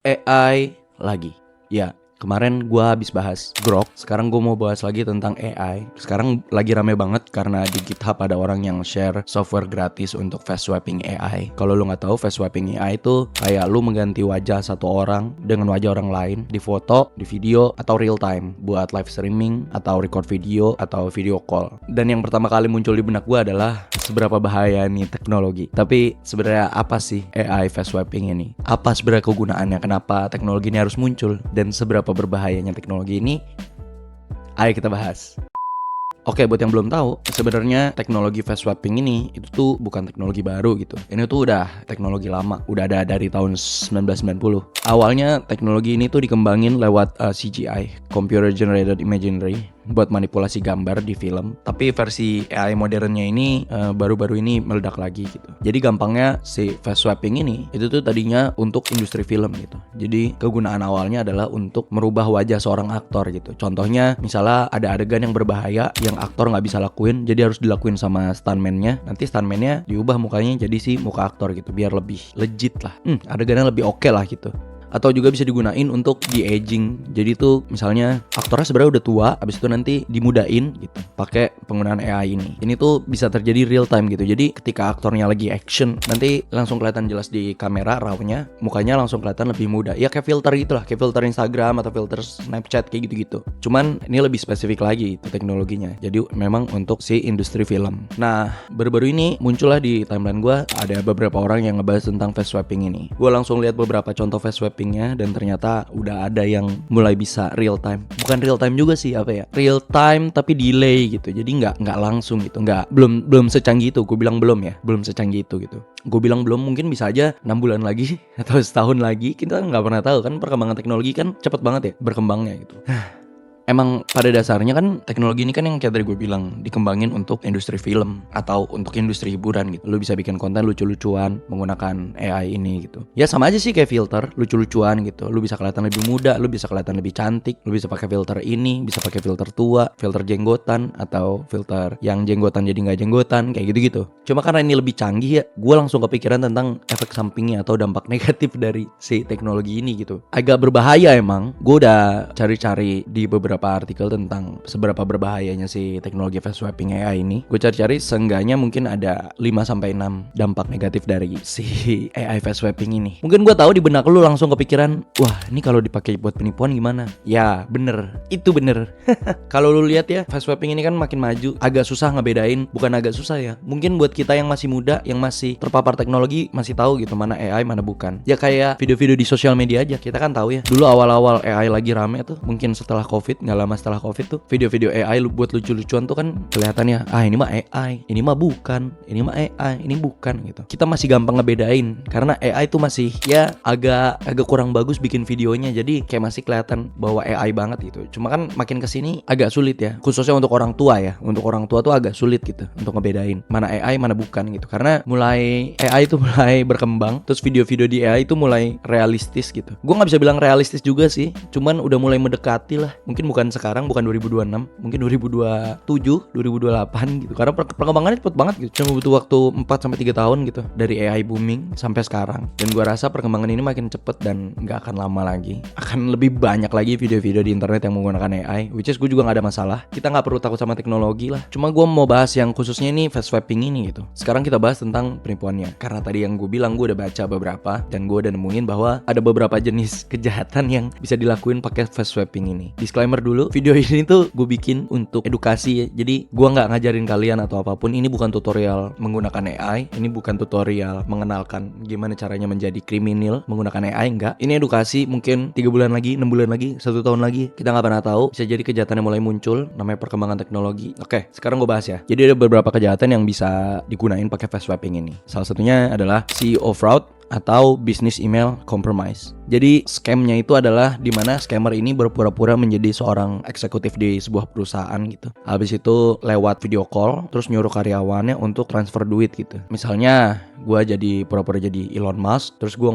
AI lagi. Ya, kemarin gua habis bahas Grok. Sekarang gue mau bahas lagi tentang AI. Sekarang lagi rame banget karena di GitHub ada orang yang share software gratis untuk face swapping AI. Kalau lu nggak tahu, face swapping AI itu kayak lu mengganti wajah satu orang dengan wajah orang lain di foto, di video, atau real time buat live streaming atau record video atau video call. Dan yang pertama kali muncul di benak gue adalah seberapa bahaya nih teknologi. Tapi sebenarnya apa sih AI face swapping ini? Apa sebenarnya kegunaannya? Kenapa teknologi ini harus muncul? Dan seberapa berbahayanya teknologi ini? Ayo kita bahas. Oke, buat yang belum tahu, sebenarnya teknologi face swapping ini itu tuh bukan teknologi baru gitu. Ini tuh udah teknologi lama, udah ada dari tahun 1990. Awalnya teknologi ini tuh dikembangin lewat CGI, Computer Generated Imagery, buat manipulasi gambar di film. Tapi versi AI modernnya ini baru-baru ini meledak lagi gitu. Jadi gampangnya si face swapping ini itu tuh tadinya untuk industri film gitu. Jadi kegunaan awalnya adalah untuk merubah wajah seorang aktor gitu. Contohnya misalnya ada adegan yang berbahaya yang aktor nggak bisa lakuin, jadi harus dilakuin sama stuntman-nya. Nanti stuntman-nya diubah mukanya jadi si muka aktor gitu, biar lebih legit lah. Adegannya lebih oke lah gitu. Atau juga bisa digunain untuk de-aging. Jadi tuh misalnya aktornya sebenarnya udah tua, abis itu nanti dimudain gitu pakai penggunaan AI ini. Ini tuh bisa terjadi real time gitu. Jadi ketika aktornya lagi action, nanti langsung kelihatan jelas di kamera raw-nya, mukanya langsung kelihatan lebih muda. Ya kayak filter gitu lah, kayak filter Instagram atau filter Snapchat kayak gitu-gitu. Cuman ini lebih spesifik lagi itu teknologinya. Jadi memang untuk si industri film. Nah, baru-baru ini muncullah di timeline gue ada beberapa orang yang ngebahas tentang face swapping ini. Gue langsung lihat beberapa contoh face swapping dan ternyata udah ada yang mulai bisa real time. Bukan real time juga sih, apa ya, real time tapi delay gitu. Jadi nggak langsung gitu, belum secanggih itu. Gue bilang belum ya, belum secanggih itu gitu. Gue bilang belum, mungkin bisa aja 6 bulan lagi atau setahun lagi. Kita nggak pernah tahu kan, perkembangan teknologi kan cepet banget ya berkembangnya gitu. Emang pada dasarnya kan teknologi ini kan yang kayak tadi gue bilang dikembangin untuk industri film atau untuk industri hiburan gitu. Lu bisa bikin konten lucu-lucuan menggunakan AI ini gitu. Ya sama aja sih kayak filter, lucu-lucuan gitu. Lu bisa kelihatan lebih muda, lu bisa kelihatan lebih cantik, lu bisa pakai filter ini, bisa pakai filter tua, filter jenggotan, atau filter yang jenggotan jadi nggak jenggotan, kayak gitu-gitu. Cuma karena ini lebih canggih ya, gue langsung kepikiran tentang efek sampingnya atau dampak negatif dari si teknologi ini gitu. Agak berbahaya emang. Gue udah cari-cari di beberapa artikel tentang seberapa berbahayanya si teknologi face swapping AI ini. Gue cari-cari seenggaknya mungkin ada 5-6 dampak negatif dari si AI face swapping ini. Mungkin gue tahu di benak lu langsung kepikiran, wah ini kalau dipakai buat penipuan gimana? Ya bener, itu bener. Kalau lu lihat ya, face swapping ini kan makin maju, agak susah ngebedain. Bukan agak susah ya, mungkin buat kita yang masih muda, yang masih terpapar teknologi, masih tahu gitu mana AI mana bukan. Ya kayak video-video di sosial media aja, kita kan tahu ya. Dulu awal-awal AI lagi rame tuh, mungkin setelah COVID, nggak lama setelah COVID tuh, video-video AI buat lucu-lucuan tuh kan kelihatannya, ini mah AI, ini mah bukan, ini mah AI, ini bukan gitu. Kita masih gampang ngebedain karena AI tuh masih ya agak kurang bagus bikin videonya, jadi kayak masih kelihatan bahwa AI banget gitu. Cuma kan makin kesini agak sulit ya, khususnya untuk orang tua ya. Untuk orang tua tuh agak sulit gitu untuk ngebedain mana AI mana bukan gitu, karena mulai AI tuh mulai berkembang, terus video-video di AI tuh mulai realistis gitu. Gue nggak bisa bilang realistis juga sih, cuman udah mulai mendekati lah. Mungkin bukan sekarang, bukan 2026, mungkin 2027, 2028 gitu. Karena perkembangannya cepet banget gitu. Cuma butuh waktu 4-3 tahun gitu dari AI booming sampai sekarang. Dan gua rasa perkembangan ini makin cepet dan gak akan lama lagi. Akan lebih banyak lagi video-video di internet yang menggunakan AI, which is gue juga gak ada masalah. Kita gak perlu takut sama teknologi lah. Cuma gua mau bahas yang khususnya ini face swapping ini gitu. Sekarang kita bahas tentang penipuannya. Karena tadi yang gue bilang, gue udah baca beberapa dan gue udah nemuin bahwa ada beberapa jenis kejahatan yang bisa dilakuin pakai face swapping ini. Disclaimer dulu, video ini tuh gue bikin untuk edukasi ya. Jadi gue nggak ngajarin kalian atau apapun. Ini bukan tutorial menggunakan AI. Ini bukan tutorial mengenalkan gimana caranya menjadi kriminal menggunakan AI, enggak. Ini edukasi. Mungkin 3 bulan lagi, 6 bulan lagi, 1 tahun lagi, kita nggak pernah tahu, bisa jadi kejahatan yang mulai muncul. Namanya perkembangan teknologi. Oke, sekarang gue bahas ya. Jadi ada beberapa kejahatan yang bisa digunain pakai face swapping ini. Salah satunya adalah CEO fraud atau business email compromise. Jadi scamnya itu adalah dimana scammer ini berpura-pura menjadi seorang eksekutif di sebuah perusahaan gitu. Habis itu lewat video call terus nyuruh karyawannya untuk transfer duit gitu. Misalnya gue jadi pura-pura jadi Elon Musk, terus gue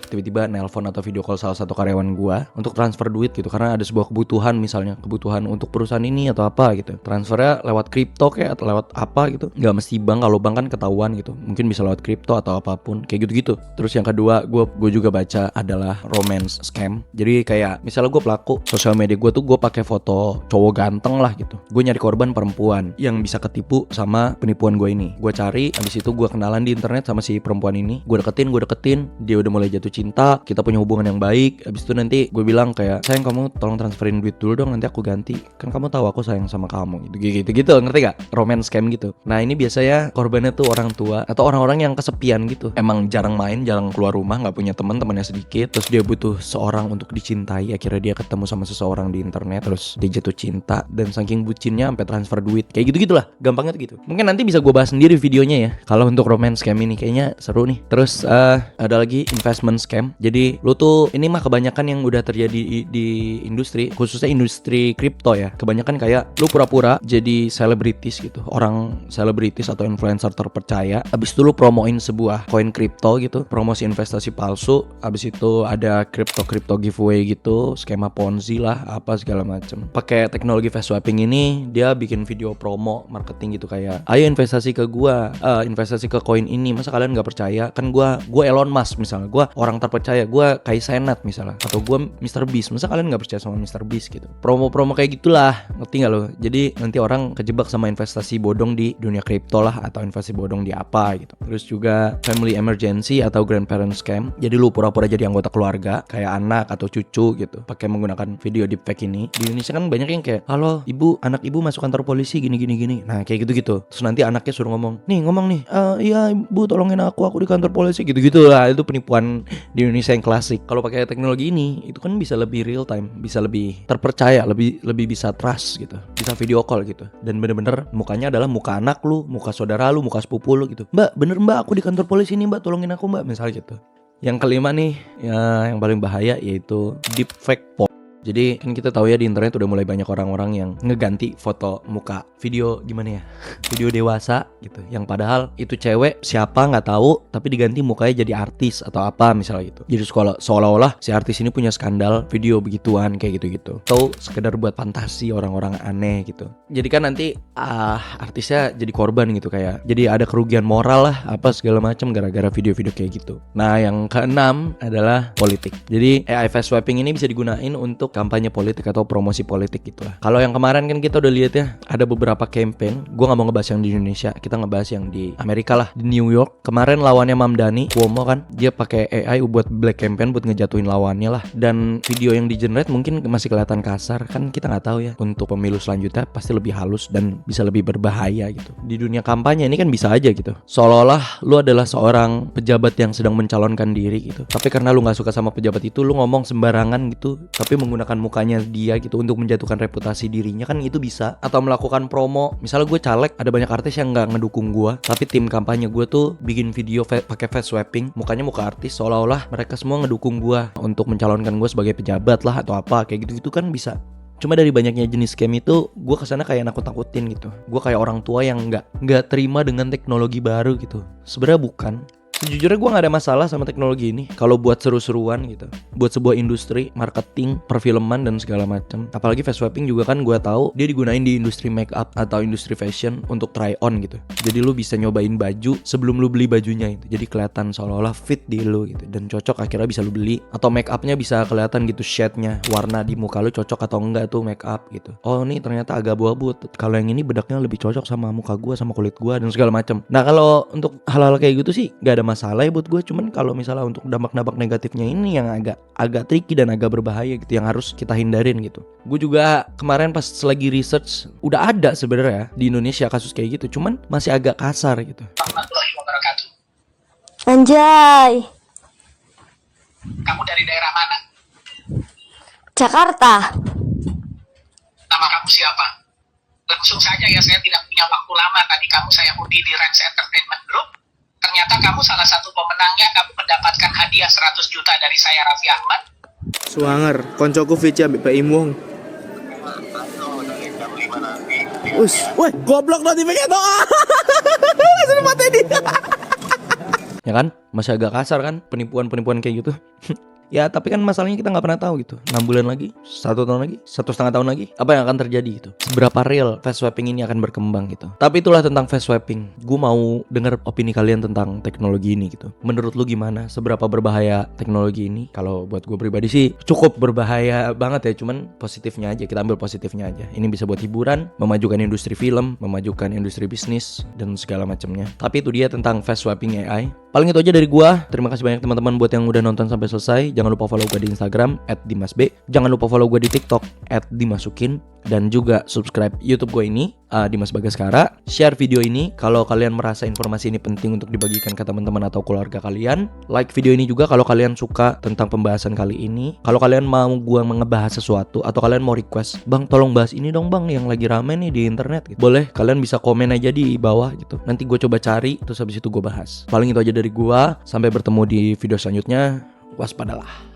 tiba-tiba nelpon atau video call salah satu karyawan gue untuk transfer duit gitu, karena ada sebuah kebutuhan, misalnya kebutuhan untuk perusahaan ini atau apa gitu. Transfernya lewat kripto kayak atau lewat apa gitu. Gak mesti bank, kalau bank kan ketahuan gitu. Mungkin bisa lewat kripto atau apapun kayak gitu-gitu. Terus yang kedua gue juga baca adalah romance scam. Jadi kayak misalnya gue pelaku sosial media gue tuh gue pakai foto cowok ganteng lah gitu. Gue nyari korban perempuan yang bisa ketipu sama penipuan gue ini. Gue cari, habis itu gue kenalan di internet sama si perempuan ini. Gue deketin, dia udah mulai jatuh cinta. Kita punya hubungan yang baik. Habis itu nanti gue bilang kayak, sayang kamu tolong transferin duit dulu dong, nanti aku ganti. Kan kamu tahu aku sayang sama kamu gitu, ngerti gak? Romance scam gitu. Nah ini biasanya korbannya tuh orang tua atau orang-orang yang kesepian gitu. Emang jarang main, jarang keluar rumah, nggak punya teman-temannya sedikit. Terus dia butuh seorang untuk dicintai. Akhirnya dia ketemu sama seseorang di internet. Terus dia jatuh cinta dan saking bucinnya sampai transfer duit. Kayak gitu-gitulah, gampangnya tuh gitu. Mungkin nanti bisa gue bahas sendiri videonya ya. Kalau untuk romance scam ini kayaknya seru nih. Terus ada lagi investment scam. Jadi lu tuh ini mah kebanyakan yang udah terjadi di industri, khususnya industri kripto ya. Kebanyakan kayak lu pura-pura jadi selebritis gitu, orang selebritis atau influencer terpercaya. Abis itu lu promoin sebuah koin kripto gitu, promosi investasi palsu. Abis itu ada kripto giveaway gitu, skema ponzi lah, apa segala macem. Pakai teknologi fast swapping ini, dia bikin video promo marketing gitu kayak, ayo investasi ke gua, investasi ke koin ini. Masa kalian nggak percaya? Kan gua Elon Musk misalnya, gua orang terpercaya, gua Kai Cenat misalnya, atau gua Mr. Beast. Masa kalian nggak percaya sama Mr. Beast gitu? Promo-promo kayak gitulah, ngerti nggak lo? Jadi nanti orang kejebak sama investasi bodong di dunia kripto lah, atau investasi bodong di apa gitu. Terus juga family emergency atau grandparent scam. Jadi lu pura-pura jadi anggota keluarga, kayak anak atau cucu gitu, pakai menggunakan video deepfake ini. Di Indonesia kan banyak yang kayak, halo ibu, anak ibu masuk kantor polisi gini. Nah kayak gitu. Terus nanti anaknya suruh ngomong nih, iya ibu tolongin aku di kantor polisi gitu lah. Itu penipuan di Indonesia yang klasik. Kalau pakai teknologi ini, itu kan bisa lebih real time, bisa lebih terpercaya, lebih bisa trust gitu, bisa video call gitu. Dan bener-bener mukanya adalah muka anak lu, muka saudara lu, muka sepupu lu gitu. Mbak, bener mbak, aku di kantor polisi nih mbak, tolongin aku mbak, misalnya gitu. Yang kelima nih, ya, yang paling bahaya yaitu deepfake porn. Jadi kan kita tahu ya di internet udah mulai banyak orang-orang yang ngeganti foto muka video gimana ya, video dewasa gitu, yang padahal itu cewek siapa nggak tahu, tapi diganti mukanya jadi artis atau apa misalnya gitu. Jadi seolah-olah si artis ini punya skandal video begituan kayak gitu. Atau sekedar buat fantasi orang-orang aneh gitu. Jadi kan nanti artisnya jadi korban gitu, kayak jadi ada kerugian moral lah apa segala macam gara-gara video-video kayak gitu. Nah yang keenam adalah politik. Jadi AI fast swapping ini bisa digunain untuk kampanye politik atau promosi politik gitu lah. Kalau yang kemarin kan kita udah lihat ya, ada beberapa campaign. Gue nggak mau ngebahas yang di Indonesia, kita ngebahas yang di Amerika lah, di New York. Kemarin lawannya Mamdani, Cuomo kan, dia pakai AI buat black campaign buat ngejatuhin lawannya lah. Dan video yang di generate mungkin masih kelihatan kasar, kan kita nggak tahu ya. Untuk pemilu selanjutnya pasti lebih halus dan bisa lebih berbahaya gitu. Di dunia kampanye ini kan bisa aja gitu, seolah-olah lu adalah seorang pejabat yang sedang mencalonkan diri gitu. Tapi karena lu nggak suka sama pejabat itu, lu ngomong sembarangan gitu, tapi menggunakan mukanya dia gitu untuk menjatuhkan reputasi dirinya, kan itu bisa. Atau melakukan promo, misalnya gue caleg, ada banyak artis yang nggak ngedukung gue, tapi tim kampanye gue tuh bikin video pakai face swapping, mukanya muka artis, seolah-olah mereka semua ngedukung gue untuk mencalonkan gue sebagai pejabat lah atau apa kayak gitu kan bisa. Cuma dari banyaknya jenis scam itu, gue kesana kayak nakut-nakutin gitu. Gue kayak orang tua yang nggak terima dengan teknologi baru gitu. Sebenarnya bukan. Sejujurnya gue gak ada masalah sama teknologi ini kalau buat seru-seruan gitu, buat sebuah industri, marketing, perfilman dan segala macam. Apalagi fast swapping juga kan gue tahu dia digunain di industri make up atau industri fashion untuk try on gitu. Jadi lu bisa nyobain baju sebelum lu beli bajunya itu, jadi kelihatan seolah-olah fit di lu gitu dan cocok, akhirnya bisa lu beli. Atau make upnya bisa kelihatan gitu, shade-nya, warna di muka lu cocok atau enggak tuh make up gitu. Oh ini ternyata agak abu-abu, kalau yang ini bedaknya lebih cocok sama muka gue, sama kulit gue dan segala macam. Nah kalau untuk hal-hal kayak gitu sih gak ada masalah ya buat gue. Cuman kalau misalnya untuk dampak-dampak negatifnya ini yang agak tricky dan agak berbahaya gitu, yang harus kita hindarin gitu. Gue juga kemarin pas lagi research, udah ada sebenarnya di Indonesia kasus kayak gitu, cuman masih agak kasar gitu. Warahmatullahi wabarakatuh. Anjay, Kamu dari daerah mana? Jakarta. Nama kamu siapa? Langsung saja ya, saya tidak punya waktu lama. Tadi kamu saya undi di Rens Entertainment Group. Ternyata kamu salah satu pemenangnya. Kamu mendapatkan hadiah 100 juta dari saya, Raffi Ahmad. Suanger, koncoku Vici ambek Pak Imung. Woi, goblok notifikasi doa. Sudah mati ini. Ya kan? Masih agak kasar kan penipuan kayak gitu. Ya tapi kan masalahnya kita nggak pernah tahu gitu. 6 bulan lagi, 1 tahun lagi, 1,5 tahun lagi, apa yang akan terjadi gitu. Seberapa real face swapping ini akan berkembang gitu. Tapi itulah tentang face swapping. Gue mau denger opini kalian tentang teknologi ini gitu. Menurut lu gimana? Seberapa berbahaya teknologi ini? Kalau buat gue pribadi sih cukup berbahaya banget ya. Cuman positifnya aja, kita ambil positifnya aja. Ini bisa buat hiburan, memajukan industri film, memajukan industri bisnis dan segala macamnya. Tapi itu dia tentang face swapping AI. Paling itu aja dari gua. Terima kasih banyak teman-teman buat yang udah nonton sampai selesai. Jangan lupa follow gua di Instagram @dimasb. Jangan lupa follow gua di TikTok @dimasukin. Dan juga subscribe YouTube gue ini, Dimas Bagaskara. Share video ini kalau kalian merasa informasi ini penting untuk dibagikan ke teman-teman atau keluarga kalian. Like video ini juga kalau kalian suka tentang pembahasan kali ini. Kalau kalian mau gue ngebahas sesuatu atau kalian mau request, bang tolong bahas ini dong bang yang lagi rame nih di internet gitu. Boleh, kalian bisa komen aja di bawah gitu. Nanti gue coba cari, terus habis itu gue bahas. Paling itu aja dari gue. Sampai bertemu di video selanjutnya. Waspadalah.